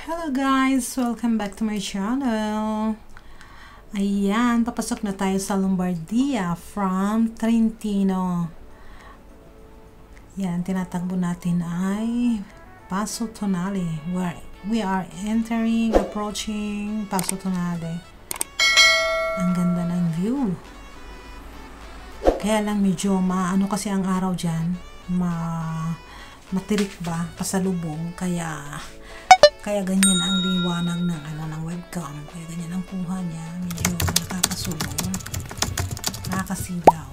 Hello guys! Welcome back to my channel. Ayan, papasok na tayo sa Lombardia from Trentino. Yan, tinatagbo natin ay Passo Tonale. We are approaching Passo Tonale. Ang ganda ng view. Kaya lang medyo maano kasi ang araw dyan. Matirik ba? Pasalubong. Kaya ganyan ang liwanag ng webcam. Kaya ganyan ang kuha niya. Medyo nakakasulong. Nakakasilaw.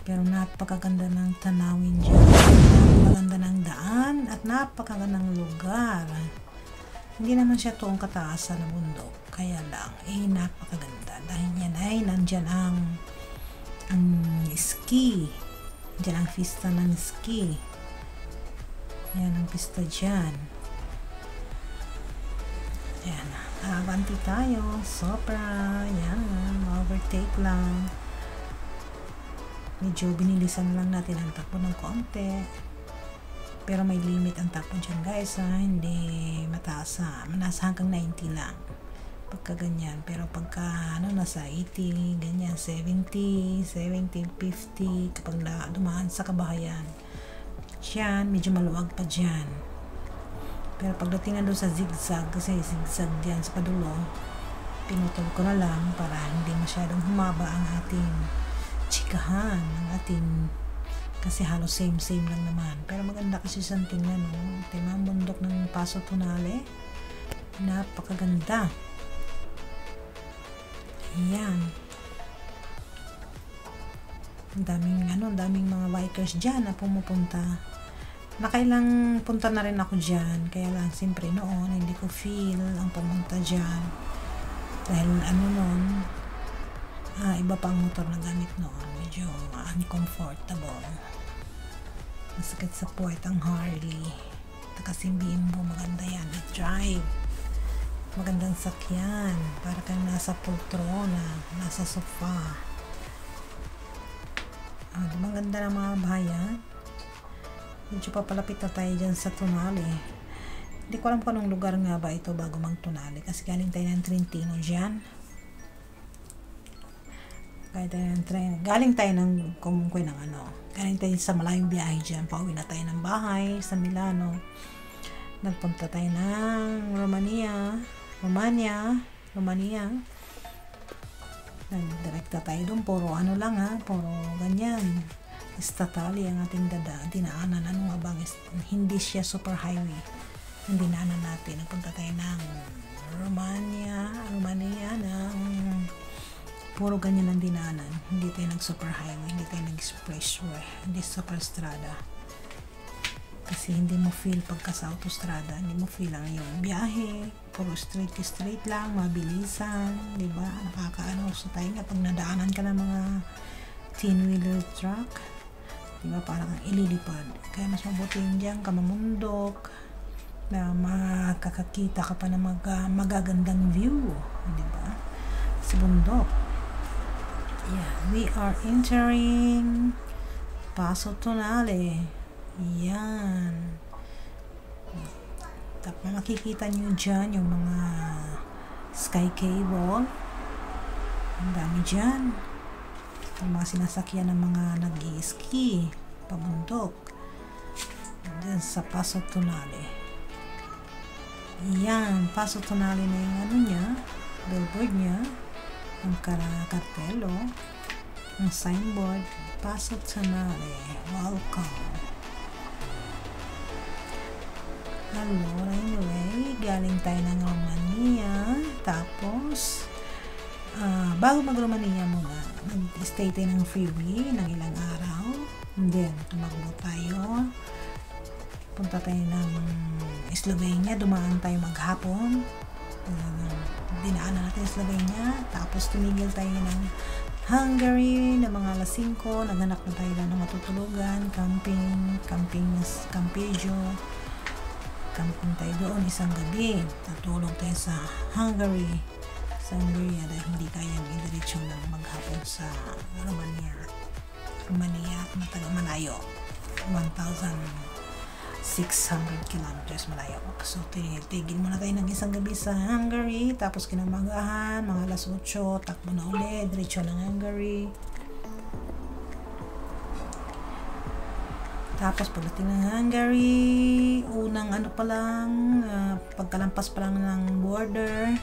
Pero napakaganda ng tanawin dyan. Napakaganda ng daan at napakagandang lugar. Hindi naman siya toong kataasan ng bundok. Kaya lang, napakaganda. Dahil yan ay nandyan ang ski. Diyan ang pista ng ski. Yan ang pista dyan. Yan, abanti tayo. Sobra. Yan, overtake lang. Medyo binilisan lang natin ang takbo ng konti. Pero may limit ang takbo dyan guys. Hindi mataas ha. Nasa hanggang 90 lang. Pagka ganyan. Pero pagka nasa 80, ganyan, 70, 50, kapag dumaan sa kabahayan. Yan, medyo maluwag pa dyan. Pero pagdating na doon sa zigzag, kasi zigzag diyan sa padulo, pinutol ko na lang para hindi masyadong humaba ang ating chikahan, kasi halos same lang naman. Pero maganda kasi siyang tingnan, no? Tingnan ang bundok ng Passo Tonale. Napakaganda. Ayan. Daming mga bikers dyan na pumupunta. Nakailang punta na rin ako dyan. Kaya lang, siyempre noon, hindi ko feel ang pumunta dyan. Dahil noon, iba pa ang motor na gamit noon. Medyo uncomfortable. Masakit sa puwet ang Harley. Kasi bimbo, maganda yan. I-drive. Magandang sakyan. Para kang nasa poltrona, nasa sofa. Maganda na mga bayan. Medyo papalapit na tayo dyan sa Tonale. Hindi ko alam kung anong lugar nga ba ito bago mang Tonale. Kasi galing tayo ng Trentino dyan. Galing tayo ng kumukoy ng galing tayo sa malayong biyahe dyan. Pauwi na tayo ng bahay sa Milano. Nagpunta tayo ng Romania. Nagdirekta tayo doon. Puro puro ganyan. Statali ang ating dinaanan. Ano nga bang hindi siya super highway ang dinaanan natin. Nagpunta tayo ng Romania ng puro ganyan ang dinaanan. Hindi tayo nag super highway, hindi tayo nag expressway, hindi super strada. Kasi hindi mo feel pagka sa autostrada, hindi mo feel ang yung biyahe. Puro straight lang, mabilisan, diba? Nakakaano sa tayo nga pag nadaanan ka ng mga 10-wheeler truck. Diba, parang ililipad. Kaya mas mabuti yung dyan ka mamundok na makakakita ka pa ng magagandang view. Diba? Sa bundok. Yeah, we are entering Passo Tonale. Yan. Tapos makikita nyo dyan yung mga sky cable. Ang dami dyan. Yung mga sinasakyan ng mga nag-i-ski pabundok dyan sa Passo Tonale. Yan, Passo Tonale na yung niya, billboard niya, ang kartelo, ang signboard, Passo Tonale, welcome. Anyway, galing tayo ng Romania, tapos bago mag-Romania muna, nag-stay tayo ng freeway ng ilang araw. And then, tumakbo tayo. Punta tayo ng Slovenia. Dumaan tayo maghapon. Dinaanan natin Slovenia. Tapos, tumigil tayo ng Hungary na mga alas 5. Naghanap na tayo ng matutulugan. Campeggio. Camping tayo doon isang gabi. Natulog tayo sa Hungary. Hungary dahil hindi kayang idiretsyon ng maghapon sa Romania at mataga malayo 1,000 600 kilometers malayo. So, tigil muna tayo ng isang gabi sa Hungary. Tapos kinamagahan, mga alas 8, takbo na ulit, diretso ng Hungary. Tapos pagdating ng Hungary, unang ano pa lang, pagkalampas pa lang ng border,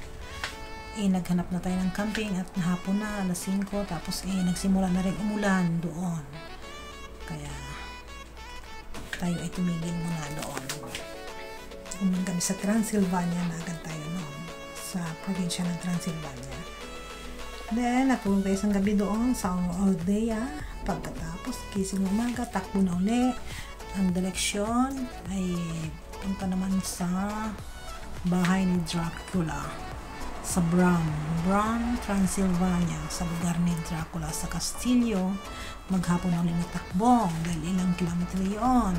naghanap na tayo ng camping at hapon na, alas 5, tapos nagsimula na rin umulan doon. Kaya tayo ay tumigil muna doon. Umulan kami sa Transylvania na agad tayo noon, sa probinsya ng Transylvania. Then, natulong tayo isang gabi doon sa Oradea. Pagkatapos, gising umaga, takbo na uli. Ang direksyon ay punta naman sa bahay ni Dracula sa Bran, Transylvania, sa lugar ni Dracula sa Kastilyo. Maghapon na ulit na takbo dahil ilang kilometro yun.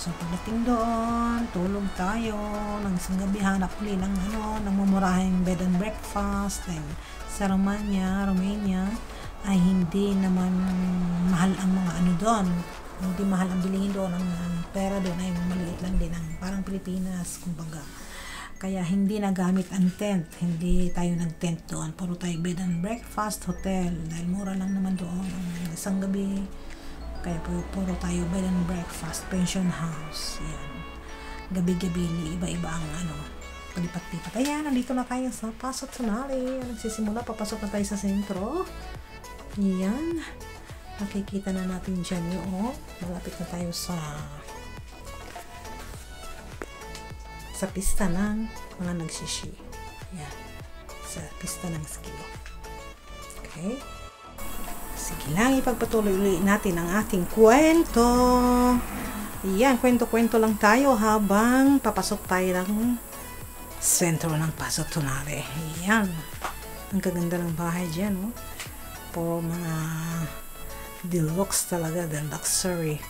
So pagdating doon, tulog tayo ng isang gabi, hanap ulit ng mumurahing bed and breakfast. Then sa Romania ay hindi naman mahal ang mga doon. Hindi mahal ang bilihin doon. Ang pera doon ay maliit lang din, parang Pilipinas, kumbaga. Kaya hindi nagamit ang tent. Hindi tayo nag-tent doon. Puro tayo bed and breakfast, hotel. Dahil mura lang naman doon ang isang gabi. Kaya puro tayo bed and breakfast, pension house. Yan. Gabi-gabi, iba-iba ang palipat-lipat. Ayan, nandito na tayo sa Paso Tonale. Nagsisimula, papasok na tayo sa sentro. Yan. Nakikita na natin dyan yung malapit na tayo sa pista ng mga nagsishi. Yan. Sa pista ng ski. Okay? Sige lang, ipagpatuloy ulit natin ang ating kwento. Yan, kwento-kwento lang tayo habang papasok tayo ng sentro ng Paso Tonale. Yan. Ang kaganda ng bahay dyan, oh. Puro mga deluxe talaga, the luxury.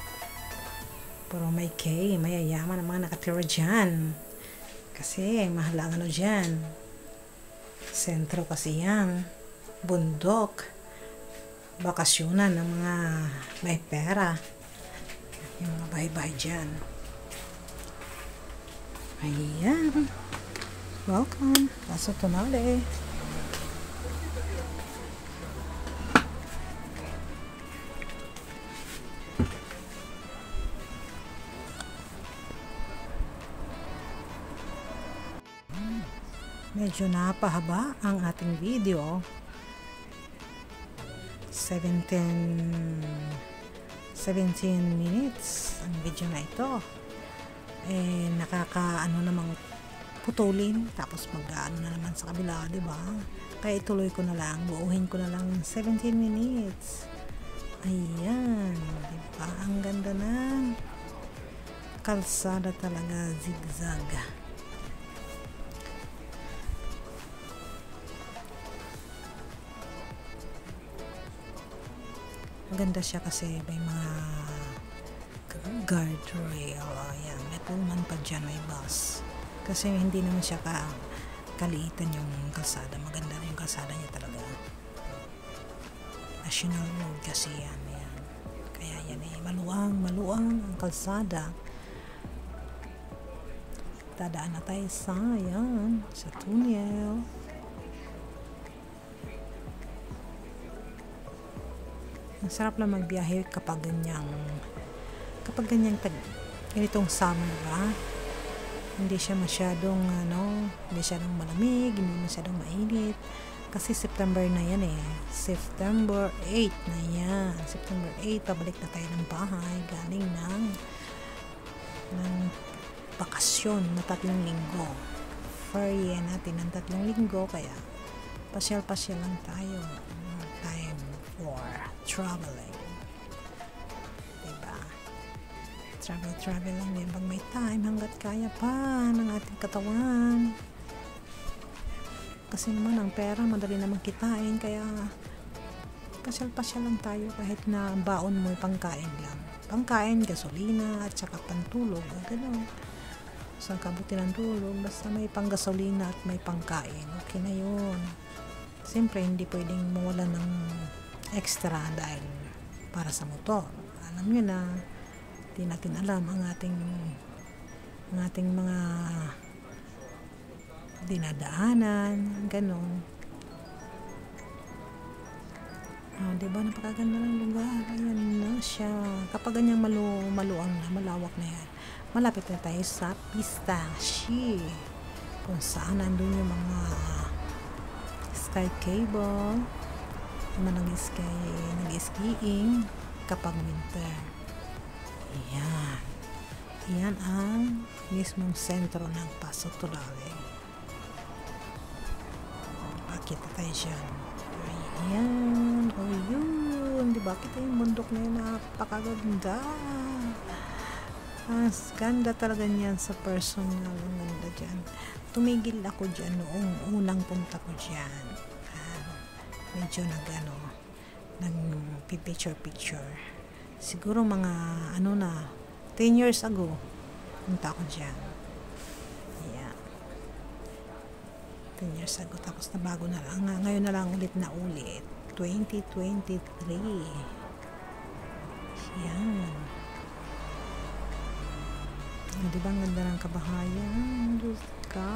Puro may mayayaman ang mga nakatira dyan. Kasi mahal ang dyan. Sentro kasi yan. Bundok. Bakasyonan ng mga may pera. Yung mga bahay-bahay dyan. Ayan. Welcome. Paso Tonale. Medyo napahaba ang ating video. 17 minutes ang video na ito. Namang putulin, tapos na naman sa kabila, di ba? Kaya ituloy ko na lang, buuhin ko na lang 17 minutes. Ayan, di ba? Ang ganda ng kalsada talaga, zigzag. Maganda siya kasi may mga guardrail. Ayan, may pullman pa dyan, may bus. Kasi hindi naman siya kaliitan yung kalsada. Maganda yung kalsada niya talaga. National road kasi yan. Ayan. Kaya yan maluwang ang kalsada. Tadaan na tayo sa tunnel. Ang sarap lang magbiyahe kapag ganyang ganitong summer, ba? Hindi siya masyadong malamig, hindi masyadong mainit. Kasi September na yan eh. September 8 na yan. September 8, pabalik na tayo ng bahay galing ng bakasyon na 3 linggo. Ferry natin ng 3 linggo, kaya pasyal-pasyal lang tayo. Time for traveling. Diba? Travel lang din pag may time hanggat kaya pa ng ating katawan. Kasi naman ang pera madali naman kitain, kaya pasyal-pasyal lang tayo kahit na baon mo pangkain lang. Pangkain, gasolina, at saka pantulog. Ganun. So, ang kabuti ng tulog, basta may panggasolina at may pangkain. Okay na yun. Siyempre, hindi pwedeng mawala ng extra dahil para sa motor. Alam nyo na, Di natin alam ang ating mga dinadaanan, ganon. Diba napakaganda ng lugar. Ayan na siya. Kapag ganyang maluang na, malawak na yan, malapit na tayo sa Pistache, kung saan nandun yung mga sky cable, mga nag-skiing kapag winter. Ayan. Ayan ang mismong sentro ng Paso Tulare. Bakit tayo dyan? Ayan. O yun. Diba? Kita yung bundok na yun. Napakaganda. Mas ganda talaga niyan sa personal. Ang ganda dyan. Tumigil ako dyan noong unang punta ko dyan. Medyo picture. Siguro mga 10 years ago punta ako dyan. Yeah. 10 years ago. Tapos na bago na lang. Ngayon na lang ulit. 2023. Yan. Diba ang ganda ng kabahayan? Diyos ka.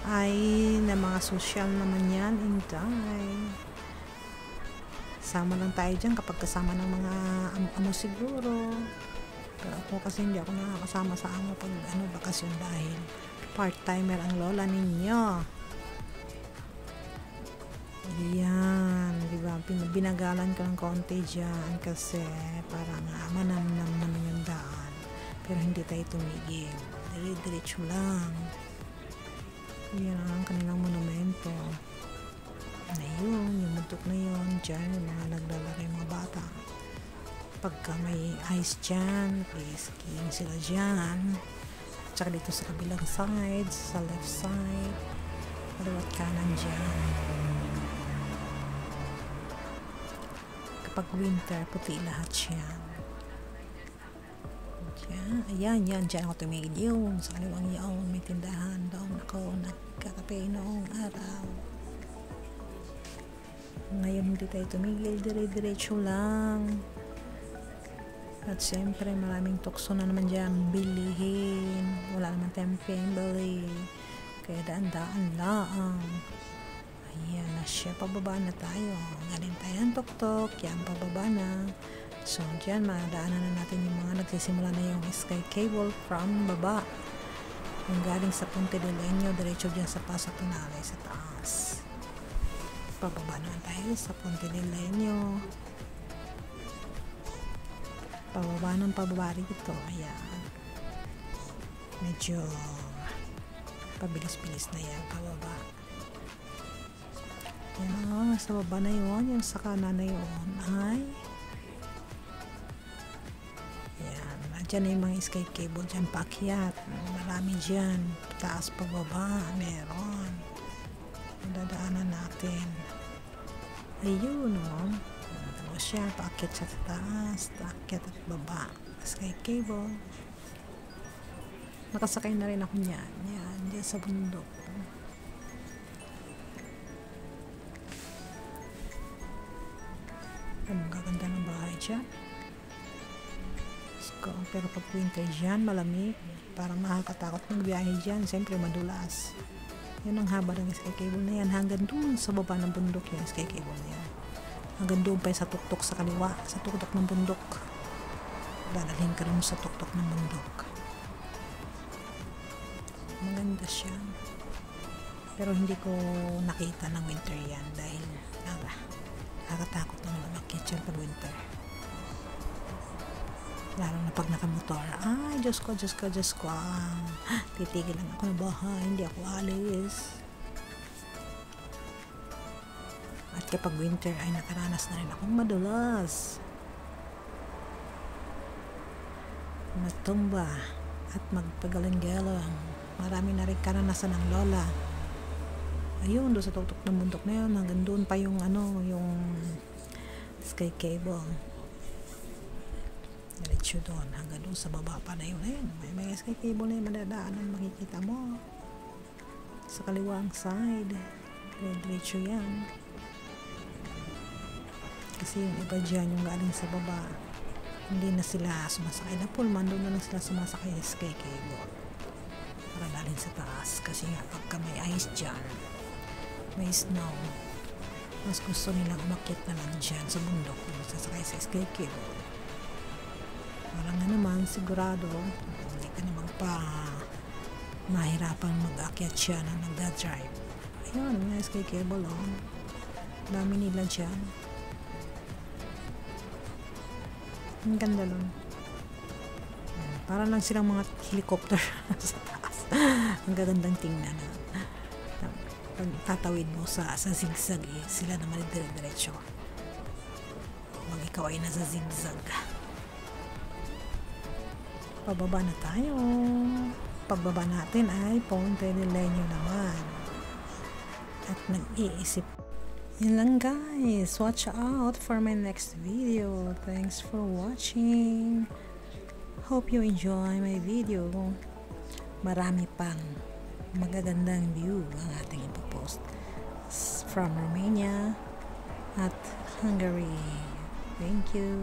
Ay, na mga social naman yan. Inday. Sama lang tayo dyan kapag kasama ng mga amo siguro. Pero ako kasi hindi ako nakakasama sa amo pag bakasyon dahil part-timer ang lola ninyo. Yan, diba? Binagalan ko ng konti dyan kasi parang manamnam naman yung daan. Pero hindi tayo tumigil. Diretso lang. Yan ang kanilang monumento. Ayun, yung muntok na yun. Dyan, yung mga naglalaro yung mga bata. Pagka may ice dyan, skiing sila dyan. Tsaka dito sa kabilang side, sa left side, kaliwat kanan dyan. Kapag winter, puti lahat yan. Dyan, ayan, dyan ako tumigil yun. Sa kaliwang yaon, may tindahan. Doon ako nagkakape noong araw. Ngayon hindi tayo tumigil, dire-diretso lang. At siyempre maraming tukso na naman dyan bilihin. Wala naman tayong pembili. Kaya daan-daan lang. Ayan na siya, pababa na tayo. Galing tayo ng tok-tok, yan pababa na. So dyan madaanan na natin yung mga nagsisimula na yung sky cable from baba. Yung galing sa Ponte de Leño, diretso dyan sa Paso Tulare sa taas. Pababa naman tayo sa Ponte de Leño. Pababa ng pababa rito. Ayan. Medyo pabilis-bilis na yan. Pababa. Ayan. Sa baba na yun. Yung sa kanan na yun ay ayan. Diyan na yung mga sky cable. Diyan paakyat. Marami dyan. Taas pababa. Meron. Dadaanan natin. Ayun tapos siya paakyat sa taas, paakyat at baba, sky cable. Nakasakay na rin ako niyan. Yan, dyan sa bundok. Ang gaganda ng bahay dyan. Pero pag winter dyan, malamig. Parang nakakatakot magbiyahe dyan. Siyempre madulas. Yun ang haba ng sky cable na yan. Hanggang doon sa baba ng bundok yung sky cable na yan. Hanggang doon pa sa tuktok sa kaliwa. Sa tuktok ng bundok. Dadalhin ka rin sa tuktok ng bundok. Maganda siya. Pero hindi ko nakita ng winter yan. Dahil nakakatakot naman umakyat yan pag winter. Lalo na pag nakamotor. Ay, Diyos ko. Titigil lang ako ng bahay. Hindi ako alis. At kapag winter ay nakaranas na rin akong madulas. Natumba at magpagalang-galang. Marami na rin karanasan ng lola. Ayun, doon sa tuktok ng bundok na yun. Hanggang doon pa yung yung sky cable. Diretso doon. Hanggang doon sa baba pa na yun. Ayun, may sky cable na yung madadaanan. Makikita mo. Sa kaliwang side. Diretso yan. Kasi yung iba dyan yung galing sa baba. hindi na sila sumasakay na pullman, doon na lang sila sumasakay sa sky cable para dalhin sa taas, kasi nga pagka may ice dyan, may snow, mas gusto nilang umakyat na lang dyan sa bundok kung sasakay sa sky cable para nga naman sigurado hindi ka naman pa mahirapan mag-akyat siya na nagda-drive. Ayun, may sky cable dami nila dyan. Ang ganda lang. Para lang silang mga helicopter sa taas. Ang gagandang tingnan. Pag tatawid mo sa zigzag, sila naman dire-diretso. Pag ikaw ay nasa zigzag. Pababa na tayo. Pagbaba natin ay Ponte de Leño naman. At nag-iisip. Yun lang guys. Watch out for my next video. Thanks for watching. Hope you enjoy my video. Marami pang magagandang view ang ating ipopost from Romania at Hungary. Thank you.